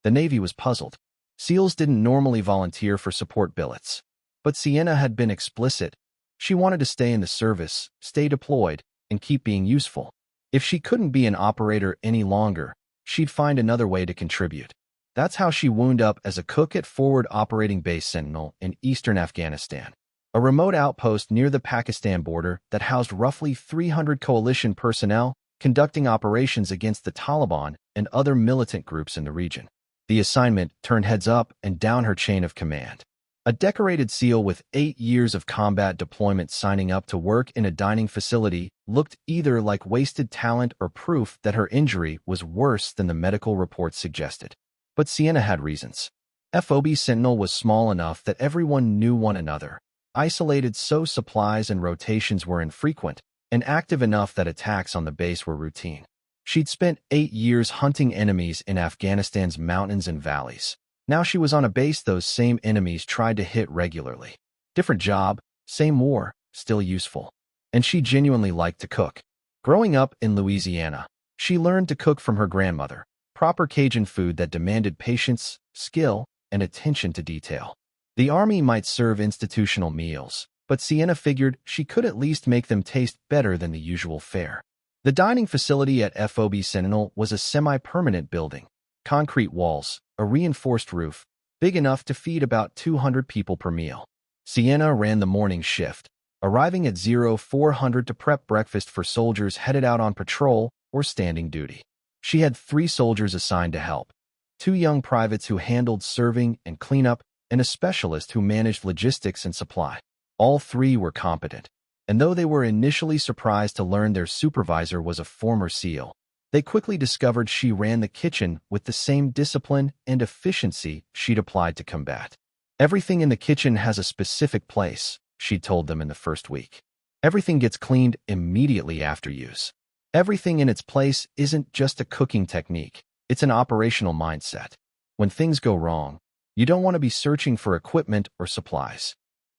The Navy was puzzled. SEALs didn't normally volunteer for support billets. But Sienna had been explicit. She wanted to stay in the service, stay deployed, and keep being useful. If she couldn't be an operator any longer, she'd find another way to contribute. That's how she wound up as a cook at Forward Operating Base Sentinel in eastern Afghanistan, a remote outpost near the Pakistan border that housed roughly 300 coalition personnel conducting operations against the Taliban and other militant groups in the region. The assignment turned heads up and down her chain of command. A decorated SEAL with 8 years of combat deployment signing up to work in a dining facility looked either like wasted talent or proof that her injury was worse than the medical reports suggested. But Sienna had reasons. FOB Sentinel was small enough that everyone knew one another, isolated so supplies and rotations were infrequent, and active enough that attacks on the base were routine. She'd spent 8 years hunting enemies in Afghanistan's mountains and valleys. Now she was on a base those same enemies tried to hit regularly. Different job, same war, still useful. And she genuinely liked to cook. Growing up in Louisiana, she learned to cook from her grandmother, proper Cajun food that demanded patience, skill, and attention to detail. The Army might serve institutional meals, but Sienna figured she could at least make them taste better than the usual fare. The dining facility at FOB Sentinel was a semi-permanent building. Concrete walls, a reinforced roof, big enough to feed about 200 people per meal. Sienna ran the morning shift, arriving at 0400 to prep breakfast for soldiers headed out on patrol or standing duty. She had 3 soldiers assigned to help, 2 young privates who handled serving and cleanup, and a specialist who managed logistics and supply. All 3 were competent, and though they were initially surprised to learn their supervisor was a former SEAL, they quickly discovered she ran the kitchen with the same discipline and efficiency she'd applied to combat. Everything in the kitchen has a specific place, she told them in the first week. Everything gets cleaned immediately after use. Everything in its place isn't just a cooking technique, it's an operational mindset. When things go wrong, you don't want to be searching for equipment or supplies.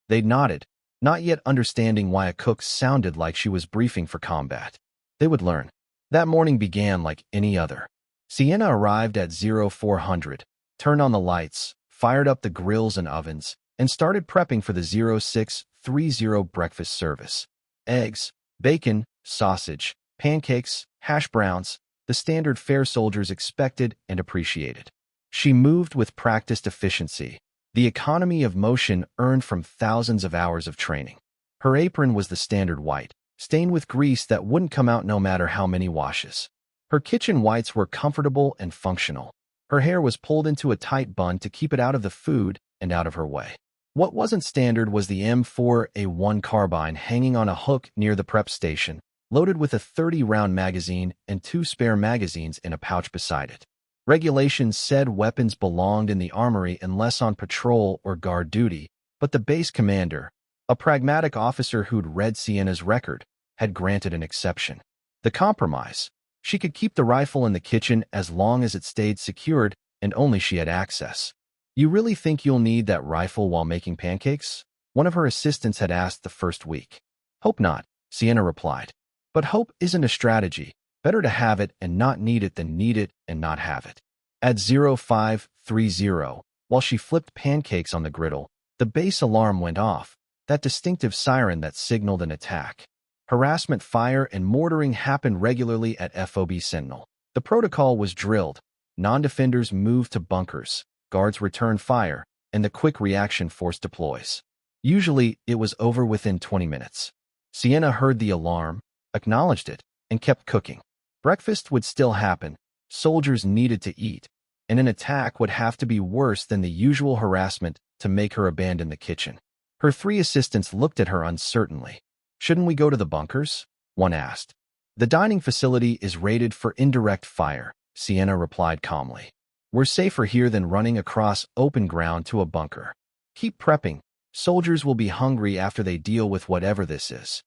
They nodded, not yet understanding why a cook sounded like she was briefing for combat. They would learn. That morning began like any other. Sienna arrived at 0400, turned on the lights, fired up the grills and ovens, and started prepping for the 0630 breakfast service. Eggs, bacon, sausage, pancakes, hash browns, the standard fare soldiers expected and appreciated. She moved with practiced efficiency, the economy of motion earned from thousands of hours of training. Her apron was the standard white, stained with grease that wouldn't come out no matter how many washes. Her kitchen whites were comfortable and functional. Her hair was pulled into a tight bun to keep it out of the food and out of her way. What wasn't standard was the M4A1 carbine hanging on a hook near the prep station, loaded with a 30-round magazine and 2 spare magazines in a pouch beside it. Regulations said weapons belonged in the armory unless on patrol or guard duty, but the base commander, a pragmatic officer who'd read Sienna's record, had granted an exception. The compromise: she could keep the rifle in the kitchen as long as it stayed secured and only she had access. "You really think you'll need that rifle while making pancakes?" one of her assistants had asked the first week. "Hope not," Sienna replied. But hope isn't a strategy. Better to have it and not need it than need it and not have it. At 0530, while she flipped pancakes on the griddle, the base alarm went off, that distinctive siren that signaled an attack. Harassment fire and mortaring happened regularly at FOB Sentinel. The protocol was drilled. Non-defenders moved to bunkers, guards returned fire, and the quick reaction force deploys. Usually, it was over within 20 minutes. Sienna heard the alarm, acknowledged it, and kept cooking. Breakfast would still happen, soldiers needed to eat, and an attack would have to be worse than the usual harassment to make her abandon the kitchen. Her 3 assistants looked at her uncertainly. "Shouldn't we go to the bunkers?" one asked. "The dining facility is rated for indirect fire," Sienna replied calmly. "We're safer here than running across open ground to a bunker. Keep prepping. Soldiers will be hungry after they deal with whatever this is."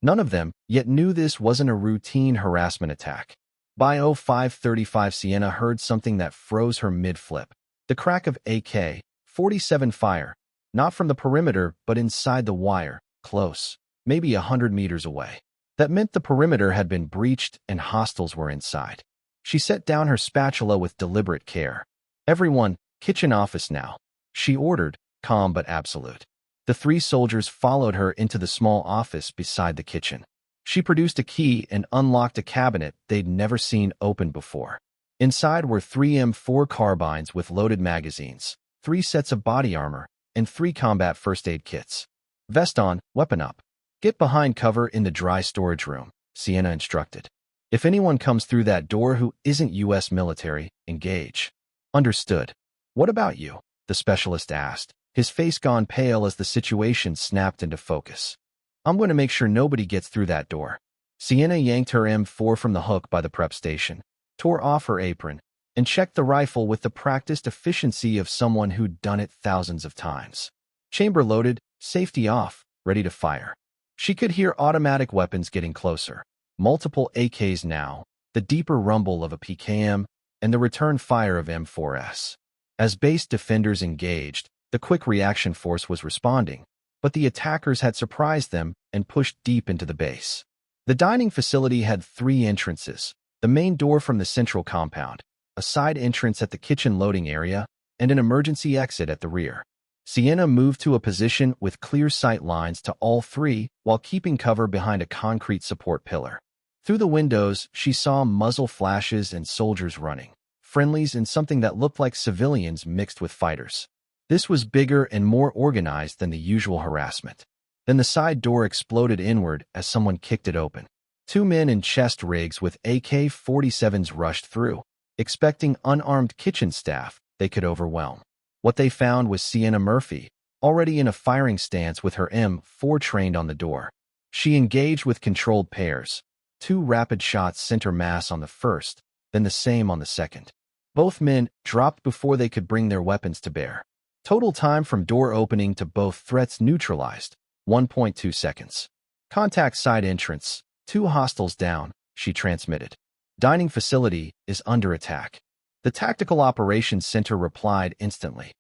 None of them yet knew this wasn't a routine harassment attack. By 0535, Sienna heard something that froze her mid-flip. The crack of AK-47 fire, not from the perimeter but inside the wire, close, maybe 100 meters away. That meant the perimeter had been breached and hostiles were inside. She set down her spatula with deliberate care. Everyone, kitchen office now, she ordered, calm but absolute. The three soldiers followed her into the small office beside the kitchen. She produced a key and unlocked a cabinet they'd never seen opened before. Inside were 3 M4 carbines with loaded magazines, 3 sets of body armor, and 3 combat first aid kits. Vest on, weapon up. Get behind cover in the dry storage room, Sienna instructed. If anyone comes through that door who isn't U.S. military, engage. Understood. What about you? The specialist asked, his face gone pale as the situation snapped into focus. I'm going to make sure nobody gets through that door. Sienna yanked her M4 from the hook by the prep station, tore off her apron, and checked the rifle with the practiced efficiency of someone who'd done it thousands of times. Chamber loaded, safety off, ready to fire. She could hear automatic weapons getting closer. Multiple AKs now, the deeper rumble of a PKM, and the return fire of M4s. As base defenders engaged, the quick reaction force was responding, but the attackers had surprised them and pushed deep into the base. The dining facility had 3 entrances, the main door from the central compound, a side entrance at the kitchen loading area, and an emergency exit at the rear. Sienna moved to a position with clear sight lines to all 3 while keeping cover behind a concrete support pillar. Through the windows, she saw muzzle flashes and soldiers running, friendlies and something that looked like civilians mixed with fighters. This was bigger and more organized than the usual harassment. Then the side door exploded inward as someone kicked it open. 2 men in chest rigs with AK-47s rushed through, expecting unarmed kitchen staff they could overwhelm. What they found was Sienna Murphy, already in a firing stance with her M4 trained on the door. She engaged with controlled pairs. 2 rapid shots center mass on the first, then the same on the second. Both men dropped before they could bring their weapons to bear. Total time from door opening to both threats neutralized, 1.2 seconds. Contact side entrance, 2 hostiles down, she transmitted. Dining facility is under attack. The Tactical Operations Center replied instantly.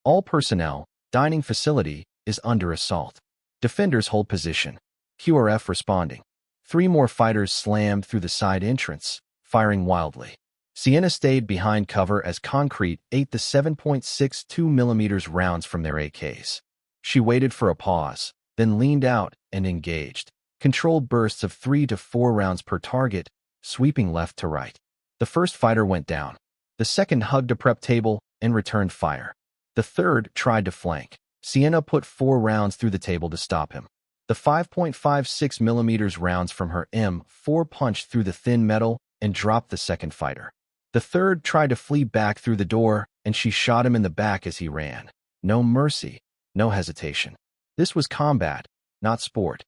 All personnel, dining facility is under assault. Defenders hold position. QRF responding. 3 more fighters slammed through the side entrance, firing wildly. Sienna stayed behind cover as concrete ate the 7.62mm rounds from their AKs. She waited for a pause, then leaned out and engaged. Controlled bursts of 3 to 4 rounds per target, sweeping left to right. The first fighter went down. The second hugged a prep table and returned fire. The third tried to flank. Sienna put 4 rounds through the table to stop him. The 5.56mm rounds from her M4 punched through the thin metal and dropped the second fighter. The third tried to flee back through the door, and she shot him in the back as he ran. No mercy, no hesitation. This was combat, not sport.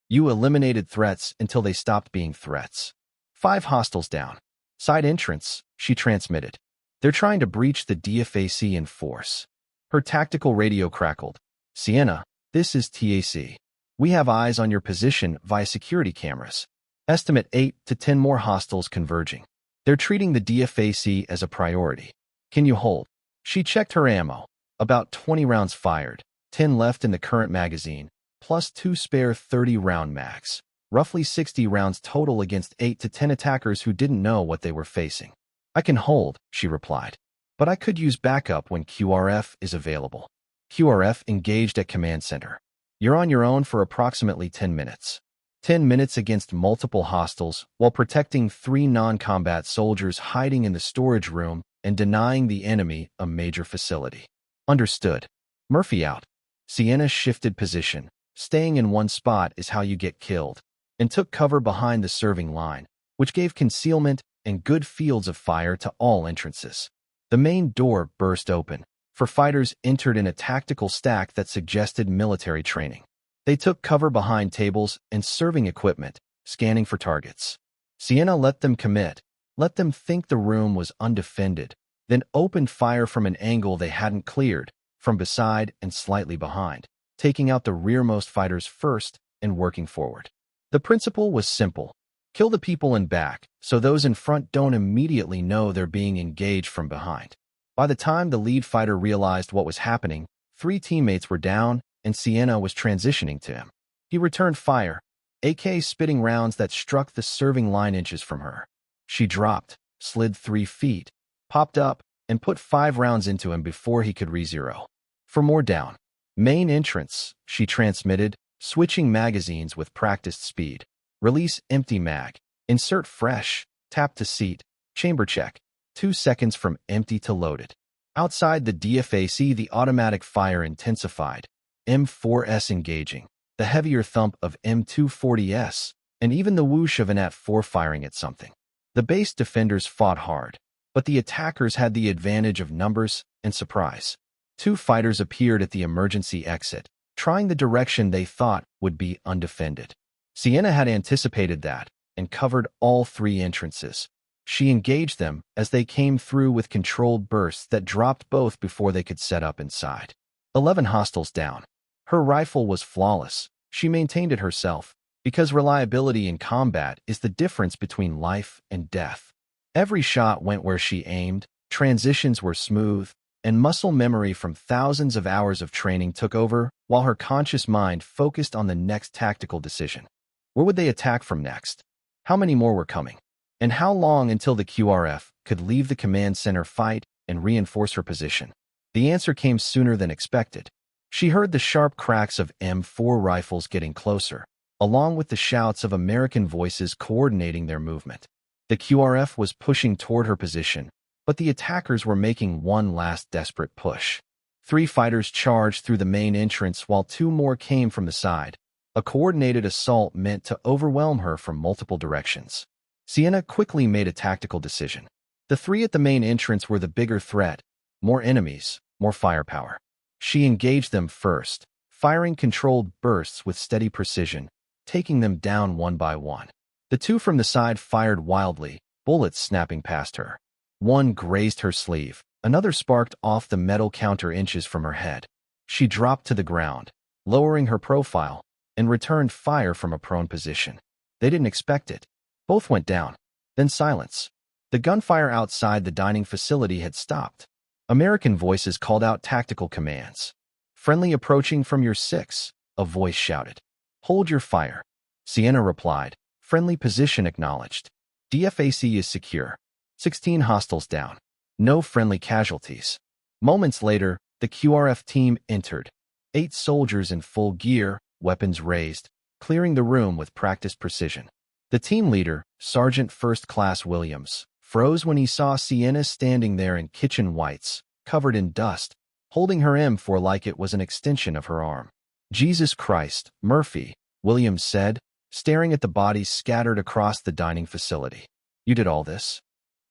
You eliminated threats until they stopped being threats. 5 hostiles down. Side entrance, she transmitted. They're trying to breach the DFAC in force. Her tactical radio crackled. Sienna, this is TAC. We have eyes on your position via security cameras. Estimate 8 to 10 more hostiles converging. They're treating the DFAC as a priority. Can you hold? She checked her ammo. About 20 rounds fired, 10 left in the current magazine, plus 2 spare 30-round mags. Roughly 60 rounds total against 8 to 10 attackers who didn't know what they were facing. I can hold, she replied. But I could use backup when QRF is available. QRF engaged at command center. You're on your own for approximately 10 minutes. 10 minutes against multiple hostiles while protecting 3 non-combat soldiers hiding in the storage room and denying the enemy a major facility. Understood. Murphy out. Sienna shifted position. Staying in one spot is how you get killed, and took cover behind the serving line, which gave concealment and good fields of fire to all entrances. The main door burst open, for fighters entered in a tactical stack that suggested military training. They took cover behind tables and serving equipment, scanning for targets. Sienna let them commit, let them think the room was undefended, then opened fire from an angle they hadn't cleared, from beside and slightly behind, taking out the rearmost fighters first and working forward. The principle was simple. Kill the people in back, so those in front don't immediately know they're being engaged from behind. By the time the lead fighter realized what was happening, 3 teammates were down, and Sienna was transitioning to him. He returned fire, AK spitting rounds that struck the serving line inches from her. She dropped, slid 3 feet, popped up, and put 5 rounds into him before he could re-zero. For more down. Main entrance, she transmitted, switching magazines with practiced speed. Release empty mag. Insert fresh. Tap to seat. Chamber check. 2 seconds from empty to loaded. Outside the DFAC, the automatic fire intensified. M4S engaging. The heavier thump of M240S, and even the whoosh of an AT-4 firing at something. The base defenders fought hard, but the attackers had the advantage of numbers and surprise. 2 fighters appeared at the emergency exit, trying the direction they thought would be undefended. Sienna had anticipated that and covered all 3 entrances. She engaged them as they came through with controlled bursts that dropped both before they could set up inside. 11 hostiles down. Her rifle was flawless. She maintained it herself, because reliability in combat is the difference between life and death. Every shot went where she aimed, transitions were smooth, and muscle memory from thousands of hours of training took over, while her conscious mind focused on the next tactical decision. Where would they attack from next? How many more were coming? And how long until the QRF could leave the command center fight and reinforce her position? The answer came sooner than expected. She heard the sharp cracks of M4 rifles getting closer, along with the shouts of American voices coordinating their movement. The QRF was pushing toward her position, but the attackers were making one last desperate push. 3 fighters charged through the main entrance while 2 more came from the side. A coordinated assault meant to overwhelm her from multiple directions. Sienna quickly made a tactical decision. The 3 at the main entrance were the bigger threat. More enemies, more firepower. She engaged them first, firing controlled bursts with steady precision, taking them down one by one. The 2 from the side fired wildly, bullets snapping past her. One grazed her sleeve, another sparked off the metal counter inches from her head. She dropped to the ground, lowering her profile, and returned fire from a prone position. They didn't expect it. Both went down. Then silence. The gunfire outside the dining facility had stopped. American voices called out tactical commands. "Friendly approaching from your 6, a voice shouted. "Hold your fire." Sienna replied. "Friendly position acknowledged. DFAC is secure. 16 hostiles down. No friendly casualties." Moments later, the QRF team entered. 8 soldiers in full gear, weapons raised, clearing the room with practiced precision. The team leader, Sergeant First Class Williams, froze when he saw Sienna standing there in kitchen whites, covered in dust, holding her M4 like it was an extension of her arm. "Jesus Christ, Murphy," Williams said, staring at the bodies scattered across the dining facility. "You did all this?"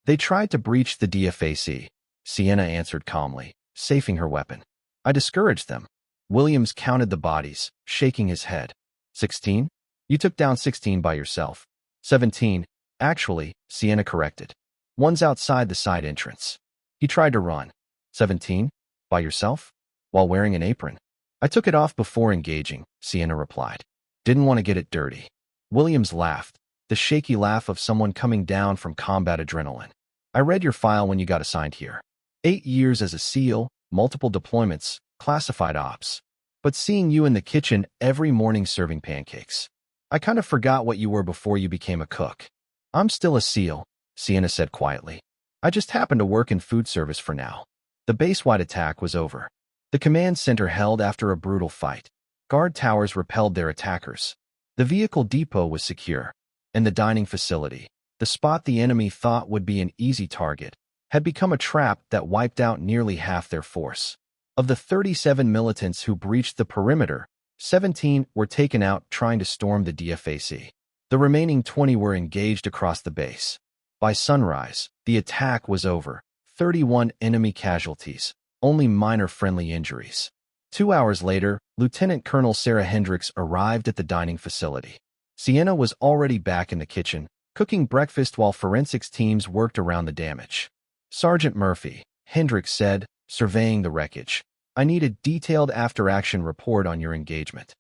"They tried to breach the DFAC," Sienna answered calmly, safing her weapon. "I discouraged them." Williams counted the bodies, shaking his head. 16? You took down 16 by yourself. 17. Actually, Sienna corrected. One's outside the side entrance. He tried to run. 17? By yourself? While wearing an apron? I took it off before engaging, Sienna replied. Didn't want to get it dirty. Williams laughed, the shaky laugh of someone coming down from combat adrenaline. I read your file when you got assigned here. 8 years as a SEAL, multiple deployments, classified ops. But seeing you in the kitchen every morning serving pancakes. I kind of forgot what you were before you became a cook. I'm still a SEAL, Sienna said quietly. I just happen to work in food service for now. The base-wide attack was over. The command center held after a brutal fight. Guard towers repelled their attackers. The vehicle depot was secure. And the dining facility, the spot the enemy thought would be an easy target, had become a trap that wiped out nearly half their force. Of the 37 militants who breached the perimeter, 17 were taken out trying to storm the DFAC. The remaining 20 were engaged across the base. By sunrise, the attack was over. 31 enemy casualties, only minor friendly injuries. 2 hours later, Lieutenant Colonel Sarah Hendricks arrived at the dining facility. Sienna was already back in the kitchen, cooking breakfast while forensics teams worked around the damage. Sergeant Murphy, Hendricks said, surveying the wreckage. I need a detailed after-action report on your engagement.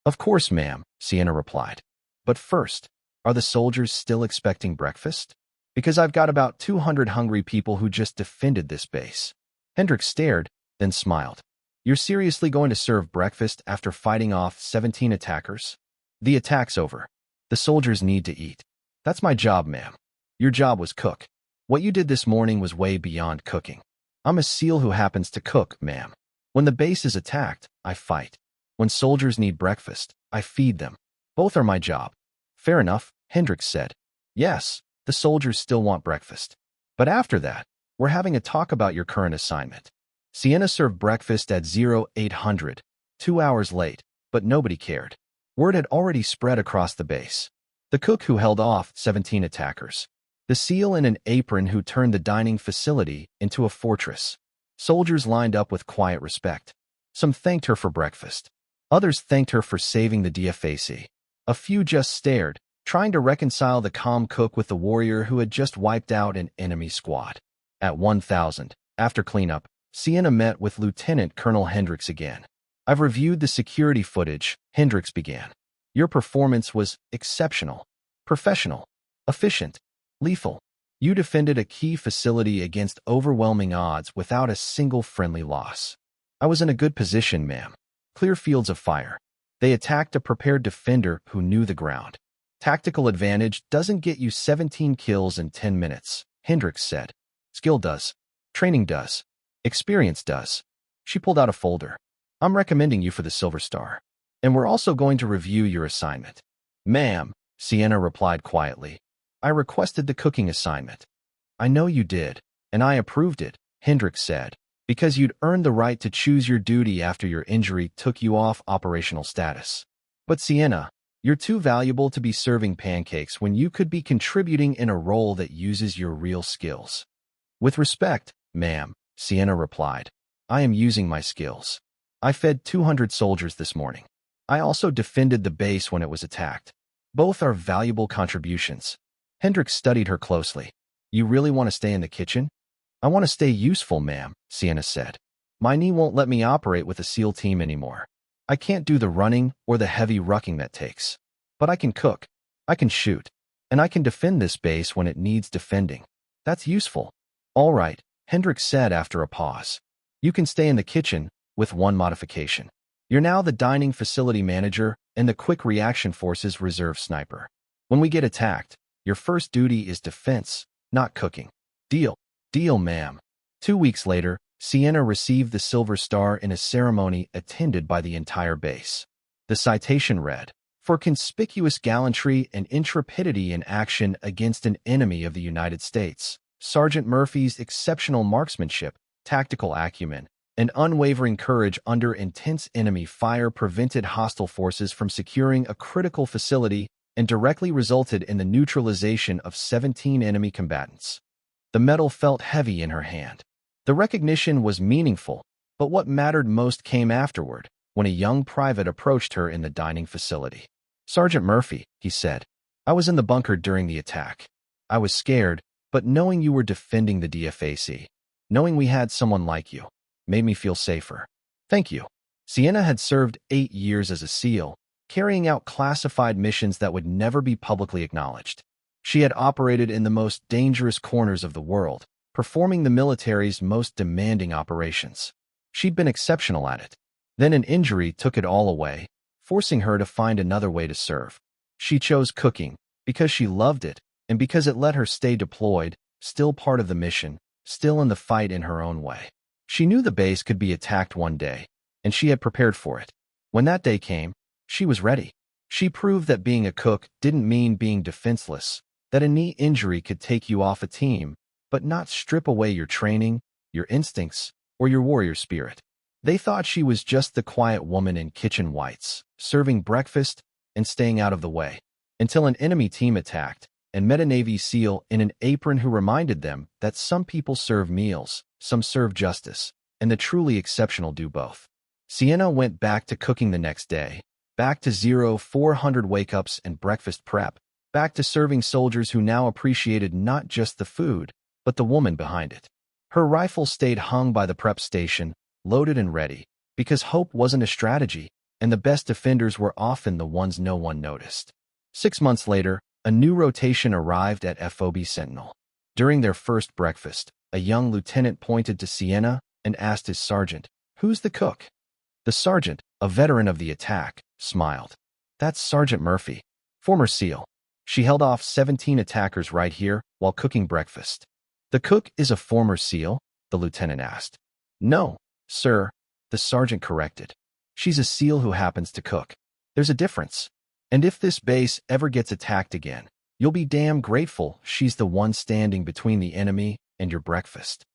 Of course, ma'am, Sienna replied. But first, are the soldiers still expecting breakfast? Because I've got about 200 hungry people who just defended this base. Hendricks stared, then smiled. You're seriously going to serve breakfast after fighting off 17 attackers? The attack's over. The soldiers need to eat. That's my job, ma'am. Your job was cook. What you did this morning was way beyond cooking. I'm a SEAL who happens to cook, ma'am. When the base is attacked, I fight. When soldiers need breakfast, I feed them. Both are my job. Fair enough, Hendricks said. Yes, the soldiers still want breakfast. But after that, we're having a talk about your current assignment. Sienna served breakfast at 0800, 2 hours late, but nobody cared. Word had already spread across the base. The cook who held off 17 attackers. The SEAL in an apron who turned the dining facility into a fortress. Soldiers lined up with quiet respect. Some thanked her for breakfast. Others thanked her for saving the DFAC. A few just stared, trying to reconcile the calm cook with the warrior who had just wiped out an enemy squad. At 1000, after cleanup, Sienna met with Lieutenant Colonel Hendricks again. I've reviewed the security footage, Hendricks began. Your performance was exceptional, professional, efficient, lethal. You defended a key facility against overwhelming odds without a single friendly loss. I was in a good position, ma'am. Clear fields of fire. They attacked a prepared defender who knew the ground. Tactical advantage doesn't get you 17 kills in 10 minutes, Hendricks said. Skill does. Training does. Experience does. She pulled out a folder. I'm recommending you for the Silver Star. And we're also going to review your assignment. Ma'am, Sienna replied quietly. I requested the cooking assignment. I know you did, and I approved it, Hendricks said, because you'd earned the right to choose your duty after your injury took you off operational status. But Sienna, you're too valuable to be serving pancakes when you could be contributing in a role that uses your real skills. With respect, ma'am, Sienna replied, I am using my skills. I fed 200 soldiers this morning. I also defended the base when it was attacked. Both are valuable contributions. Hendricks studied her closely. You really want to stay in the kitchen? I want to stay useful, ma'am, Sienna said. My knee won't let me operate with a SEAL team anymore. I can't do the running or the heavy rucking that takes. But I can cook, I can shoot, and I can defend this base when it needs defending. That's useful. All right, Hendricks said after a pause. You can stay in the kitchen, with one modification. You're now the dining facility manager and the quick reaction forces reserve sniper. When we get attacked, your first duty is defense, not cooking. Deal. Deal, ma'am. 2 weeks later, Sienna received the Silver Star in a ceremony attended by the entire base. The citation read, for conspicuous gallantry and intrepidity in action against an enemy of the United States, Sergeant Murphy's exceptional marksmanship, tactical acumen, and unwavering courage under intense enemy fire prevented hostile forces from securing a critical facility and directly resulted in the neutralization of 17 enemy combatants. The medal felt heavy in her hand. The recognition was meaningful, but what mattered most came afterward, when a young private approached her in the dining facility. Sergeant Murphy, he said, I was in the bunker during the attack. I was scared, but knowing you were defending the DFAC, knowing we had someone like you, made me feel safer. Thank you. Sienna had served 8 years as a SEAL, carrying out classified missions that would never be publicly acknowledged. She had operated in the most dangerous corners of the world, performing the military's most demanding operations. She'd been exceptional at it. Then an injury took it all away, forcing her to find another way to serve. She chose cooking, because she loved it, and because it let her stay deployed, still part of the mission, still in the fight in her own way. She knew the base could be attacked one day, and she had prepared for it. When that day came, she was ready. She proved that being a cook didn't mean being defenseless, that a knee injury could take you off a team, but not strip away your training, your instincts, or your warrior spirit. They thought she was just the quiet woman in kitchen whites, serving breakfast and staying out of the way, until an enemy team attacked and met a Navy SEAL in an apron who reminded them that some people serve meals, some serve justice, and the truly exceptional do both. Sienna went back to cooking the next day, back to 0400 wake-ups and breakfast prep, back to serving soldiers who now appreciated not just the food, but the woman behind it. Her rifle stayed hung by the prep station, loaded and ready, because hope wasn't a strategy, and the best defenders were often the ones no one noticed. 6 months later, a new rotation arrived at FOB Sentinel. During their first breakfast, a young lieutenant pointed to Sienna and asked his sergeant, "Who's the cook?" The sergeant, a veteran of the attack, smiled. "That's Sergeant Murphy, former SEAL. She held off 17 attackers right here while cooking breakfast." "The cook is a former SEAL?" the lieutenant asked. No, sir, the sergeant corrected. She's a SEAL who happens to cook. There's a difference. And if this base ever gets attacked again, you'll be damn grateful she's the one standing between the enemy and your breakfast.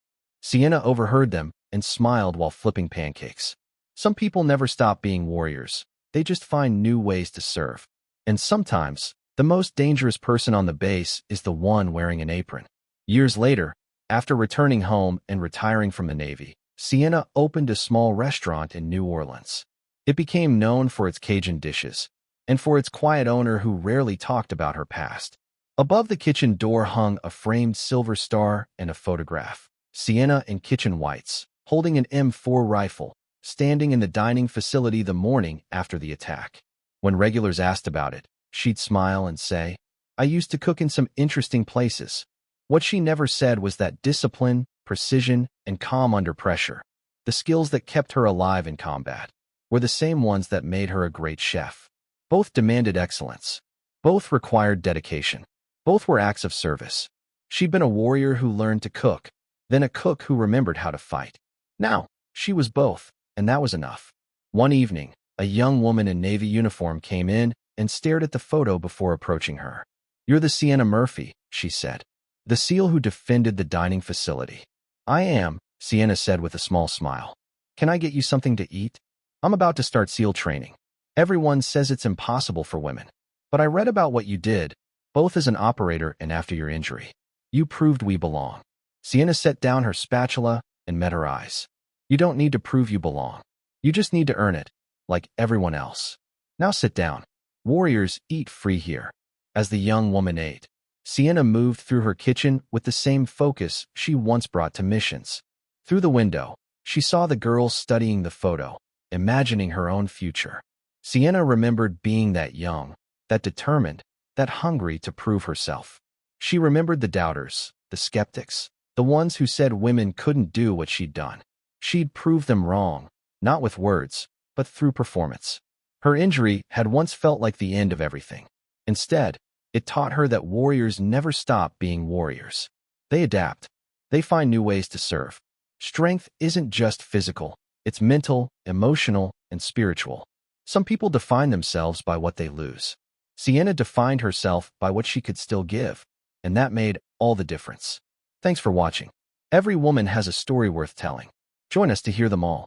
Sienna overheard them and smiled while flipping pancakes. Some people never stop being warriors. They just find new ways to serve. And sometimes, the most dangerous person on the base is the one wearing an apron. Years later, after returning home and retiring from the Navy, Sienna opened a small restaurant in New Orleans. It became known for its Cajun dishes and for its quiet owner who rarely talked about her past. Above the kitchen door hung a framed silver star and a photograph. Sienna in kitchen whites, holding an M4 rifle, standing in the dining facility the morning after the attack. When regulars asked about it, she'd smile and say, I used to cook in some interesting places. What she never said was that discipline, precision, and calm under pressure, the skills that kept her alive in combat, were the same ones that made her a great chef. Both demanded excellence. Both required dedication. Both were acts of service. She'd been a warrior who learned to cook, then a cook who remembered how to fight. Now, she was both, and that was enough. One evening, a young woman in Navy uniform came in and stared at the photo before approaching her. You're the Sienna Murphy, she said. The SEAL who defended the dining facility. I am, Sienna said with a small smile. Can I get you something to eat? I'm about to start SEAL training. Everyone says it's impossible for women. But I read about what you did, both as an operator and after your injury. You proved we belong. Sienna set down her spatula and met her eyes. You don't need to prove you belong. You just need to earn it, like everyone else. Now sit down. Warriors eat free here. As the young woman ate, Sienna moved through her kitchen with the same focus she once brought to missions. Through the window, she saw the girls studying the photo, imagining her own future. Sienna remembered being that young, that determined, that hungry to prove herself. She remembered the doubters, the skeptics, the ones who said women couldn't do what she'd done. She'd prove them wrong, not with words, but through performance. Her injury had once felt like the end of everything. Instead, it taught her that warriors never stop being warriors. They adapt. They find new ways to serve. Strength isn't just physical. It's mental, emotional, and spiritual. Some people define themselves by what they lose. Sienna defined herself by what she could still give, and that made all the difference. Thanks for watching. Every woman has a story worth telling. Join us to hear them all.